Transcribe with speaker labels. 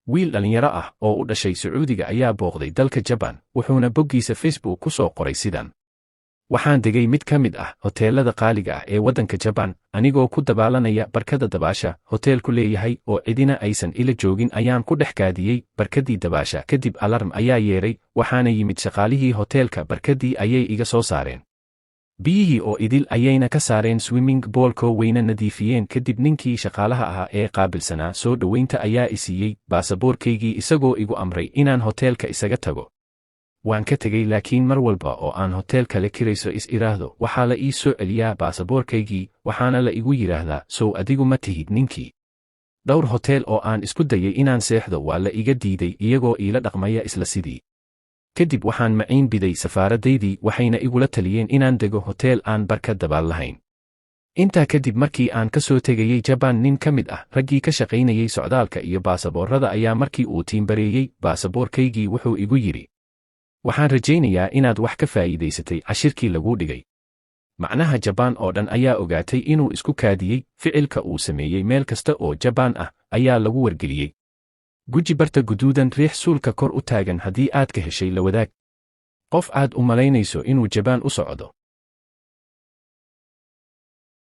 Speaker 1: wiil dhalinyaro ah oo u dhashay Sacuudiga ayaa booqday dalka Japan, wuxuuna boggiisa Facebook ku soo qoray sidan: waxaan degay mid ka mid ah hoteelada qaaliga ah ee waddanka Japan, anigoo ku dabaalanaya barkada dabaasha hoteelku leeyahay oo cidina aysan ila joogin ayaan ku dhex kaadiyey barkadii dabaasha. Kadib alarm ayaa yeeray, waxaana yimid shaqaalihii hoteelka, barkadii ayay iga soo saareen. biyihii oo idil ayayna ka saareen swimming poolko wayna nadiifiyeen. Kadib ninkii shaqaalaha ahaa ee qaabilsanaa soo dhoweynta ayaa i siiyey baasaboorkaygii isagoo igu amray inaan hoteelka isaga tago. waan ka tegey, laakiin mar walba oo aan hotel kale kirayso is-iraahdo waxaa la ii soo celiyaa baasaboorkaygii, waxaana la igu yidhaahdaa sow adigu ma tihid ninkii. dhowr hotel oo aan isku dayay inaan seexdo waa la iga diiday iyagoo iila dhaqmaya isla sidii. kadib waxaan maciin biday safaaradaydii, waxayna igula taliyeen inaan dego hotel aan barkad dabaal lahayn. intaa kadib markii aan ka soo tegayey Japan, nin ka mid ah raggii ka shaqaynayay socdaalka iyo baasaboorrada ayaa markii uu tiimbareeyey baasaboorkaygii wuxuu igu yidhi: waxaan rajaynayaa inaad wax ka faa'iidaysatay cashirkii laguu dhigay. macnaha Japan oo dhan ayaa ogaatay inuu isku kaadiyey. ficilka uu sameeyey meel kasta oo Japan ah ayaa lagu wargeliyey. guji barta guduudan, riix suulka kor u taagan haddii aad ka heshay la wadaag. qof aad u malaynayso inuu Japan u socdo.